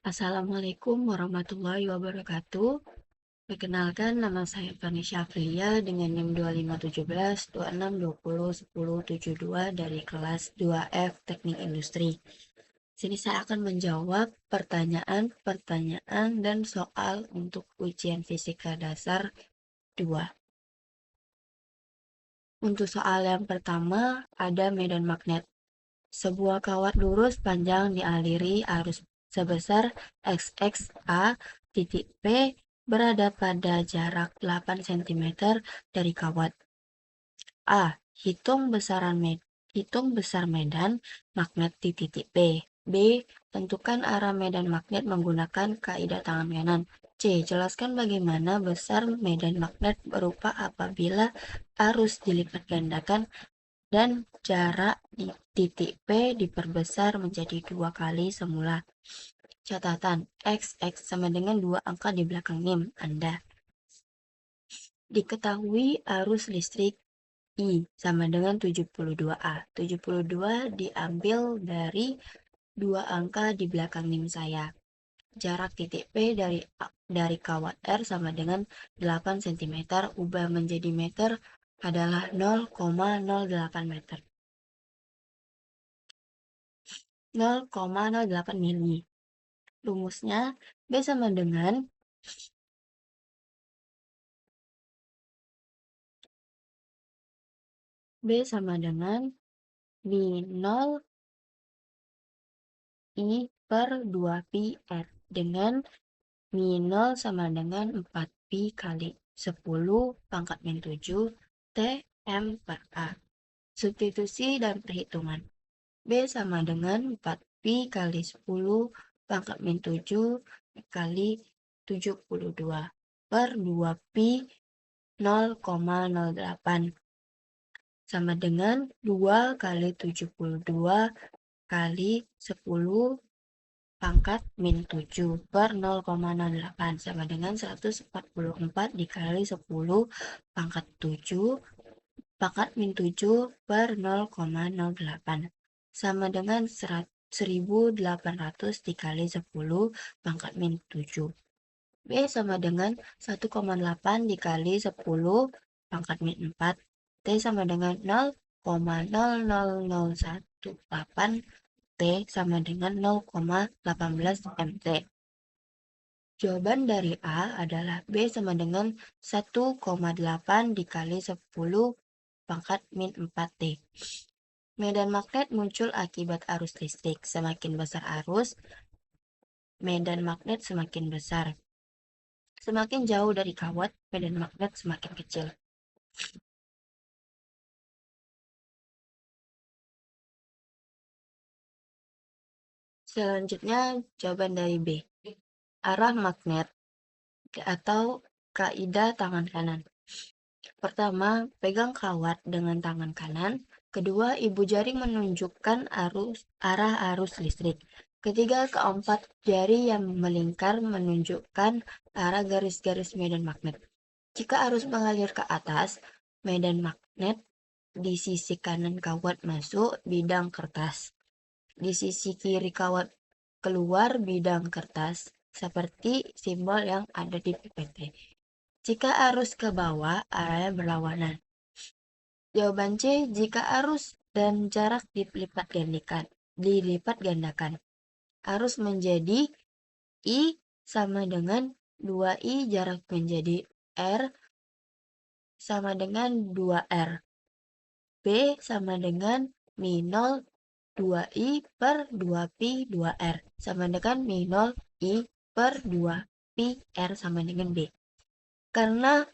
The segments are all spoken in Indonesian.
Assalamualaikum warahmatullahi wabarakatuh. Perkenalkan, nama saya Fani Syafriya dengan NIM 2517 26 20 10 72 dari kelas 2F Teknik Industri. Sini saya akan menjawab pertanyaan-pertanyaan dan soal untuk ujian fisika dasar 2. Untuk soal yang pertama, ada medan magnet. Sebuah kawat lurus panjang dialiri arus sebesar XXA titik P berada pada jarak 8 cm dari kawat. A. Hitung besar medan magnet di titik P. B. Tentukan arah medan magnet menggunakan kaidah tangan kanan. C. Jelaskan bagaimana besar medan magnet berupa apabila arus dilipat gandakan dan jarak di titik P diperbesar menjadi 2 kali semula. Catatan, XX sama dengan 2 angka di belakang NIM Anda. Diketahui arus listrik I sama dengan 72A. 72 diambil dari 2 angka di belakang NIM saya. Jarak titik P dari kawat R sama dengan 8 cm, ubah menjadi meter adalah 0,08 meter. 0,08 mili. Rumusnya B sama dengan Mi0 I per 2 pi R, dengan Mi0 sama dengan 4 pi kali 10 pangkat min 7 T M per A. Substitusi dan perhitungan. B sama dengan 4 pi kali 10 pangkat min 7 kali 72 per 2 pi 0,08 sama dengan 2 kali 72 kali 10 pangkat min 7 per 0,08 sama dengan 144 dikali 10 pangkat 7 pangkat min 7 per 0,08 sama dengan 1800 dikali 10 pangkat min 7. B sama dengan 1,8 dikali 10 pangkat min 4. T sama dengan 0,00018. T sama dengan 0,18 mt. Jawaban dari A adalah B sama dengan 1,8 dikali 10 pangkat min 4 T. Medan magnet muncul akibat arus listrik. Semakin besar arus, medan magnet semakin besar. Semakin jauh dari kawat, medan magnet semakin kecil. Selanjutnya, jawaban dari B. Arah magnet atau kaidah tangan kanan. Pertama, pegang kawat dengan tangan kanan. Kedua, ibu jari menunjukkan arah arus listrik. Ketiga, keempat jari yang melingkar menunjukkan arah garis-garis medan magnet. Jika arus mengalir ke atas, medan magnet di sisi kanan kawat masuk bidang kertas. Di sisi kiri kawat keluar bidang kertas, seperti simbol yang ada di PPT. Jika arus ke bawah, arahnya berlawanan. Jawaban C, jika arus dan jarak dilipat gandakan. Arus menjadi I sama dengan 2I, jarak menjadi R sama dengan 2R. B sama dengan Mi0 2I per 2pi 2R sama dengan Mi0 I per 2pi R sama dengan B. Karena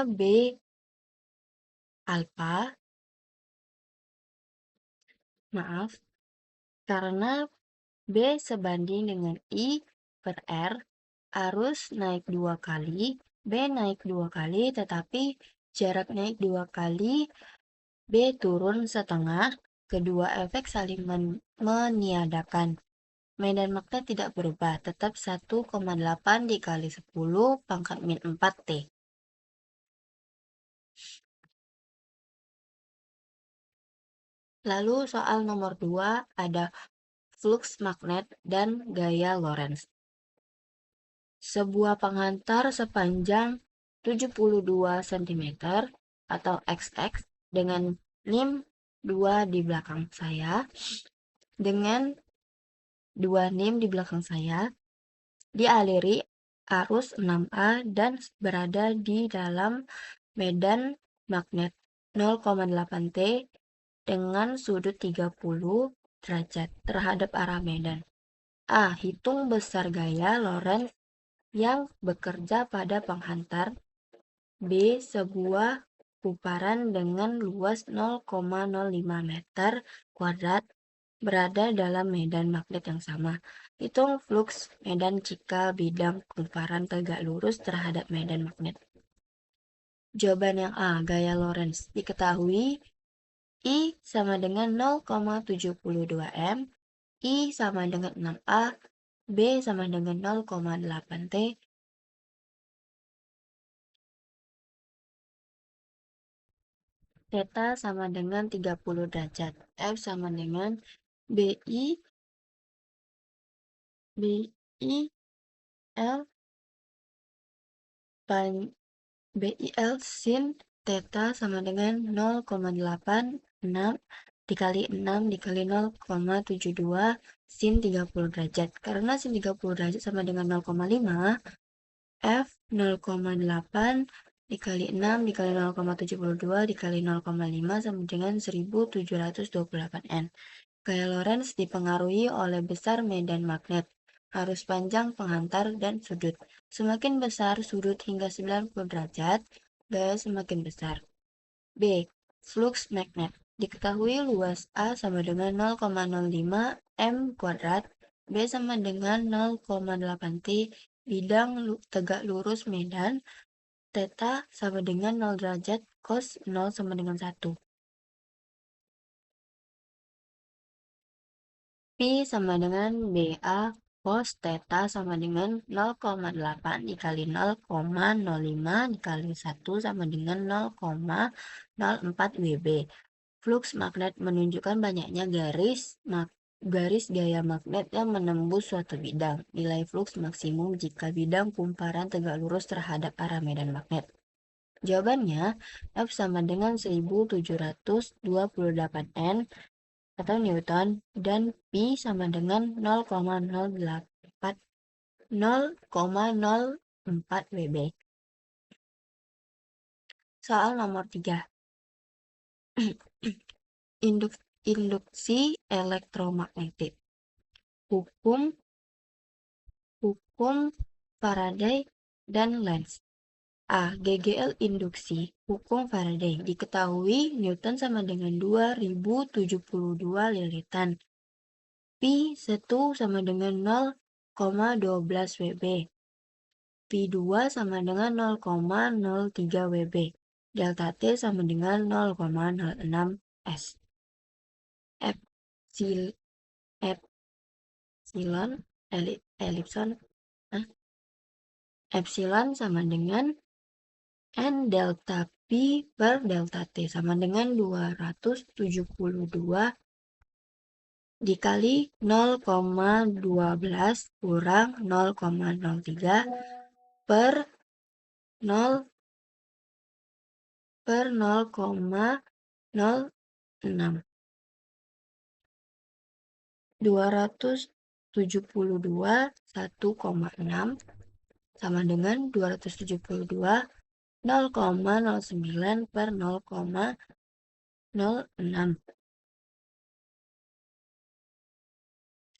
B alfa, karena B sebanding dengan I per R, arus naik 2 kali, B naik 2 kali, tetapi jarak naik 2 kali, B turun setengah, kedua efek saling meniadakan. Medan magnet tidak berubah, tetap 1,8 dikali 10 pangkat min 4 T. Lalu soal nomor 2 ada flux magnet dan gaya Lorentz. Sebuah penghantar sepanjang 72 cm atau XX dengan NIM 2 di belakang saya, dialiri arus 6A dan berada di dalam medan magnet 0,8 T dengan sudut 30 derajat terhadap arah medan. A. Hitung besar gaya Lorentz yang bekerja pada penghantar. B. Sebuah kumparan dengan luas 0,05 meter kuadrat berada dalam medan magnet yang sama. Hitung flux medan jika bidang kumparan tegak lurus terhadap medan magnet. Jawaban yang A, gaya Lorentz. Diketahui I sama dengan 0,72 M, I sama dengan 6A, B sama dengan 0,8 T, Theta sama dengan 30 derajat, F sama dengan BI L sin theta sama dengan 0,86 dikali 6 dikali 0,72 sin 30 derajat. Karena sin 30 derajat sama dengan 0,5, F 0,8 dikali 6 dikali 0,72 dikali 0,5 sama dengan 1728 N. Gaya Lorentz dipengaruhi oleh besar medan magnet, arus panjang penghantar, dan sudut. Semakin besar sudut hingga 90 derajat, gaya semakin besar. B. Flux magnet. Diketahui luas A sama dengan 0,05 M kuadrat, B sama dengan 0,8 T, bidang tegak lurus medan, theta sama dengan 0 derajat, cos 0 sama dengan 1. Pi sama dengan BA cos theta sama dengan 0,8 dikali 0,05 dikali 1 sama dengan 0,04 WB. Flux magnet menunjukkan banyaknya garis gaya magnet yang menembus suatu bidang. Nilai flux maksimum jika bidang kumparan tegak lurus terhadap arah medan magnet. Jawabannya, F sama dengan 1728 N atau Newton, dan Pi sama dengan 0,04 WB. Soal nomor 3. Induksi elektromagnetik. Hukum Faraday dan Lenz. A. GGL induksi. Hukum Faraday. Diketahui Newton sama dengan 2072 lilitan. Pi 1 sama dengan 0,12 WB. Pi 2 sama dengan 0,03 WB. Delta T sama dengan 0,06 S. Epsilon sama dengan N delta P per delta T sama dengan 272 dikali 0,12 kurang 0,03 per 0,06. 272 1,6 sama dengan 272 0,09 per 0,06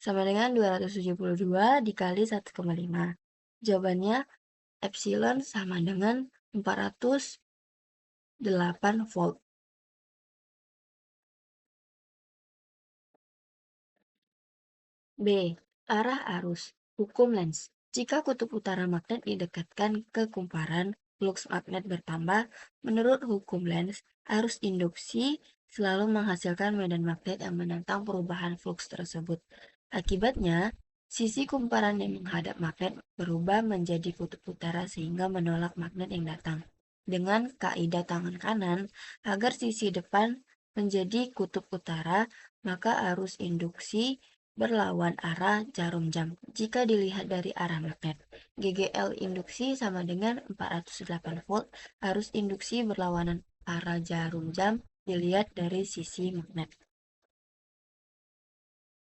sama dengan 272 dikali 1,5. Jawabannya epsilon sama dengan 408 volt. B. Arah arus. Hukum Lenz. Jika kutub utara magnet didekatkan ke kumparan, flux magnet bertambah. Menurut hukum Lenz, arus induksi selalu menghasilkan medan magnet yang menentang perubahan flux tersebut. Akibatnya, sisi kumparan yang menghadap magnet berubah menjadi kutub utara sehingga menolak magnet yang datang. Dengan kaidah tangan kanan, agar sisi depan menjadi kutub utara, maka arus induksi berlawan arah jarum jam. Jika dilihat dari arah magnet, GGL induksi sama dengan 408 volt. Arus induksi berlawanan arah jarum jam dilihat dari sisi magnet.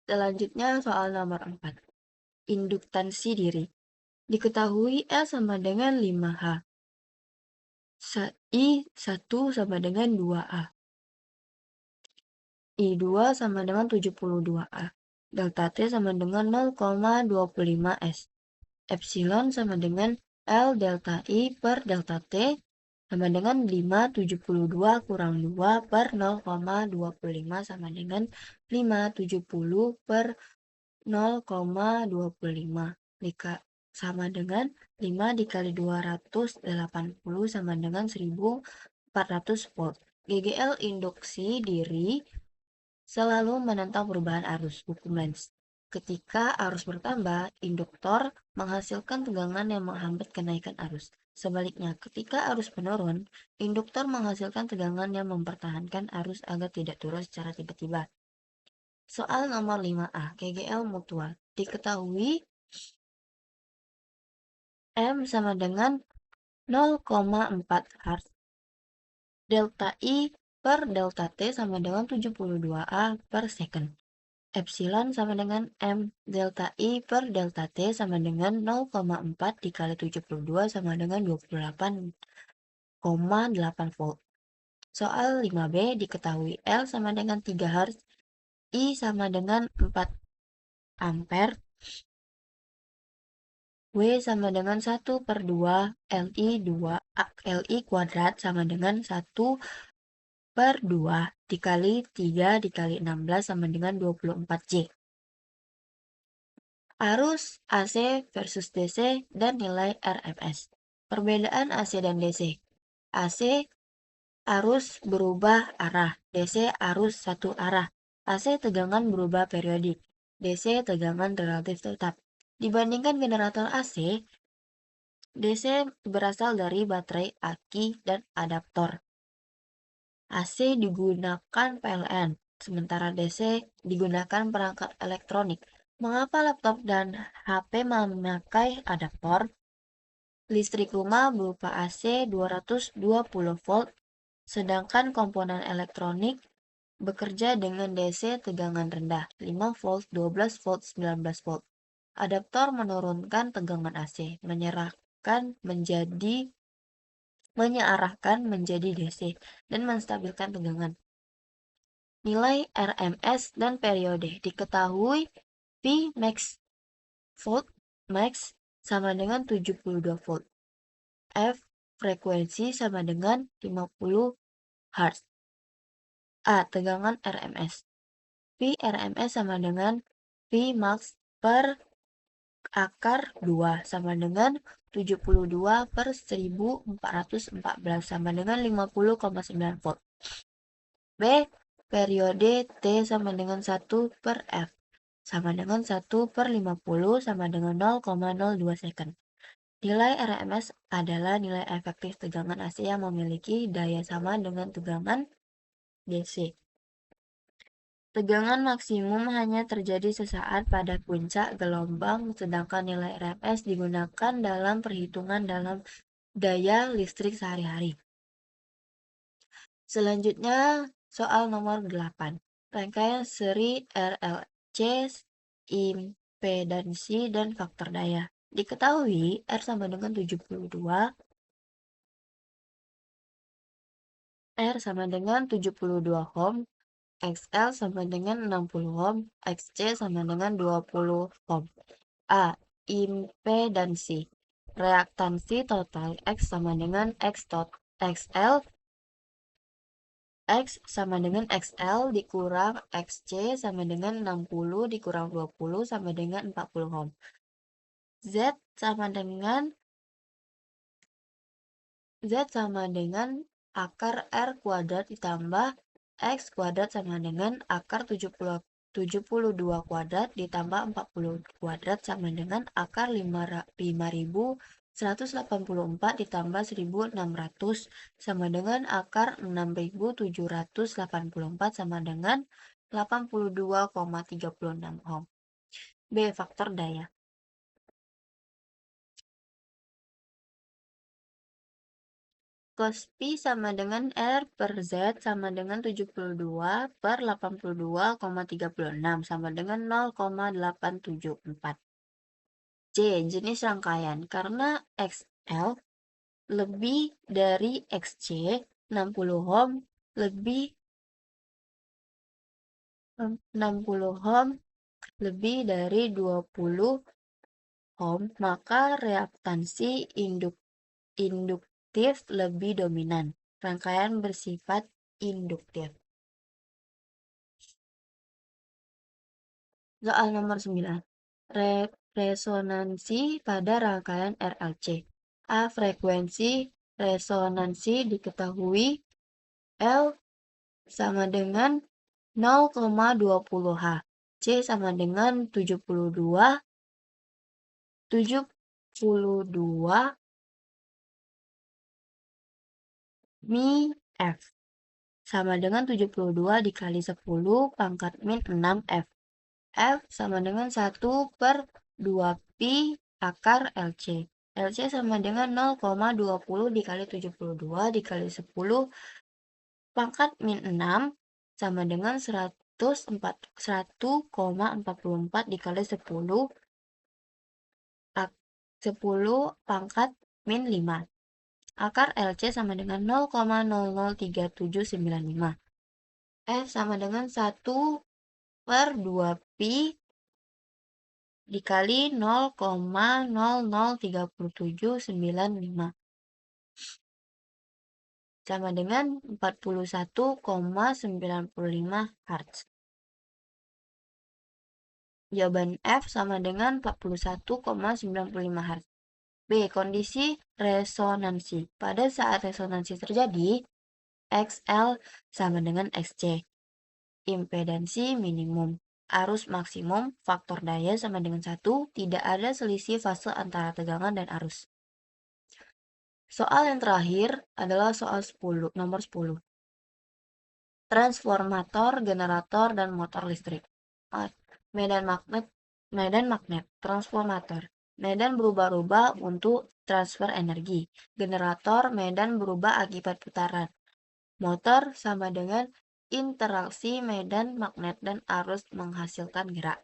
Selanjutnya soal nomor 4. Induktansi diri. Diketahui L sama dengan 5H. I1 sama dengan 2A. I2 sama dengan 72A. Delta T sama dengan 0,25 S. Epsilon sama dengan L delta I per delta T sama dengan 572 kurang 2 per 0,25 sama dengan 570 per 0,25. Sama dengan 5 dikali 280 sama dengan 1400 volt. GGL induksi diri selalu menentang perubahan arus, hukum Lenz. Ketika arus bertambah, induktor menghasilkan tegangan yang menghambat kenaikan arus. Sebaliknya, ketika arus menurun, induktor menghasilkan tegangan yang mempertahankan arus agar tidak turun secara tiba-tiba. Soal nomor 5A, GGL mutual. Diketahui M sama dengan 0,4 Hz. Delta I per delta T sama dengan 72A per second. Epsilon sama dengan M. Delta I per delta T sama dengan 0,4 dikali 72 sama dengan 28,8 volt. Soal 5B diketahui L sama dengan 3 Hz, I sama dengan 4 ampere, W sama dengan 1 per 2, LI kuadrat sama dengan 1 per 2 dikali 3 dikali 16 sama dengan 24J. Arus AC versus DC dan nilai RMS. Perbedaan AC dan DC. AC arus berubah arah, DC arus satu arah. AC tegangan berubah periodik, DC tegangan relatif tetap. Dibandingkan generator AC, DC berasal dari baterai aki dan adaptor. AC digunakan PLN, sementara DC digunakan perangkat elektronik. Mengapa laptop dan HP memakai adaptor? Listrik rumah berupa AC 220 volt, sedangkan komponen elektronik bekerja dengan DC tegangan rendah 5 volt, 12 volt, 19 volt. Adaptor menurunkan tegangan AC, menyerahkan menjadi DC dan menstabilkan tegangan. Nilai RMS dan periode diketahui P max volt max sama dengan 72 volt. F frekuensi sama dengan 50 Hz. A. Tegangan RMS. P RMS sama dengan P max per akar 2 sama dengan 72 per 1414 sama dengan 50,9 volt. B. Periode T sama dengan 1 per F sama dengan 1 per 50 sama dengan 0,02 second. Nilai RMS adalah nilai efektif tegangan AC yang memiliki daya sama dengan tegangan DC. Tegangan maksimum hanya terjadi sesaat pada puncak gelombang, sedangkan nilai RMS digunakan dalam perhitungan dalam daya listrik sehari-hari. Selanjutnya, soal nomor 8. Rangkaian seri RLC, impedansi, dan faktor daya. Diketahui R sama dengan 72, R sama dengan 72 ohm, XL sama dengan 60 ohm, XC sama dengan 20 ohm. A. Impedansi. Reaktansi total X sama dengan XL. X sama dengan XL dikurang XC sama dengan 60 dikurang 20 sama dengan 40 ohm. Z sama dengan akar R kuadrat ditambah X kuadrat sama dengan akar 72 kuadrat ditambah 40 kuadrat sama dengan akar 5000 184 ditambah 1600 sama dengan akar 6784 sama dengan 82,36 ohm. B. Faktor daya. Cos pi sama dengan R per Z sama dengan 72 per 82,36 sama dengan 0,874. C. Jenis rangkaian. Karena XL lebih dari XC, 60 ohm lebih 60 ohm lebih dari 20 ohm, maka reaktansi induktif lebih dominan. Rangkaian bersifat induktif. Soal nomor 9. Resonansi pada rangkaian RLC. A. Frekuensi resonansi diketahui L sama dengan 0,20 H. C sama dengan 72 Mi F sama dengan 72 dikali 10 pangkat min 6 F. F sama dengan 1 per 2 Pi akar LC. LC sama dengan 0,20 dikali 72 dikali 10 pangkat min 6 sama dengan 1,44 dikali 10 pangkat min 5. Akar LC sama dengan 0,003795. F sama dengan 1 per 2 Pi dikali 0,003795 sama dengan 41,95 Hz. Jawaban F sama dengan 41,95 Hz. B. Kondisi resonansi. Pada saat resonansi terjadi, XL sama dengan XC. Impedansi minimum. Arus maksimum, faktor daya sama dengan 1, tidak ada selisih fase antara tegangan dan arus. Soal yang terakhir adalah soal nomor 10. Transformator, generator, dan motor listrik. Medan magnet, transformator. Medan berubah-ubah untuk transfer energi. Generator, medan berubah akibat putaran. Motor sama dengan interaksi medan magnet dan arus menghasilkan gerak.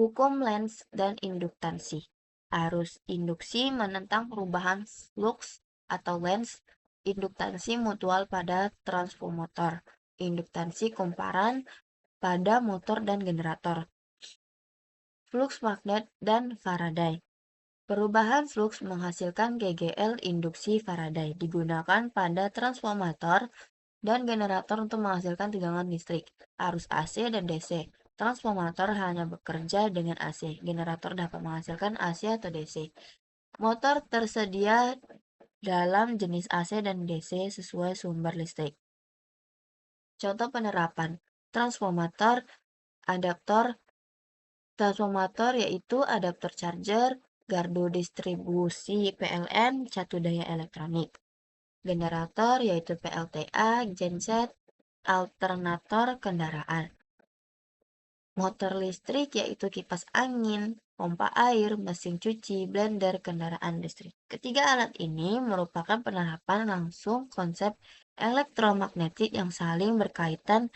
Hukum Lenz dan induktansi. Arus induksi menentang perubahan flux atau Lenz. Induktansi mutual pada transformator. Induktansi kumparan pada motor dan generator. Flux magnet dan Faraday. Perubahan flux menghasilkan GGL induksi Faraday digunakan pada transformator dan generator untuk menghasilkan tegangan listrik, arus AC dan DC. Transformator hanya bekerja dengan AC. Generator dapat menghasilkan AC atau DC. Motor tersedia dalam jenis AC dan DC sesuai sumber listrik. Contoh penerapan transformator, adaptor. Transformator yaitu adaptor charger, gardu distribusi PLN, catu daya elektronik. Generator yaitu PLTA, genset, alternator kendaraan. Motor listrik yaitu kipas angin, pompa air, mesin cuci, blender, kendaraan listrik. Ketiga alat ini merupakan penerapan langsung konsep elektromagnetik yang saling berkaitan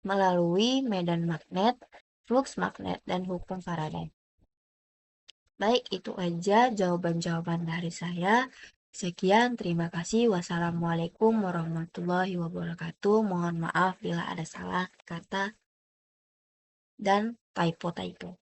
melalui medan magnet, flux magnet, dan hukum Faraday. Baik, itu aja jawaban-jawaban dari saya. Sekian, terima kasih. Wassalamualaikum warahmatullahi wabarakatuh. Mohon maaf bila ada salah kata dan typo-typo.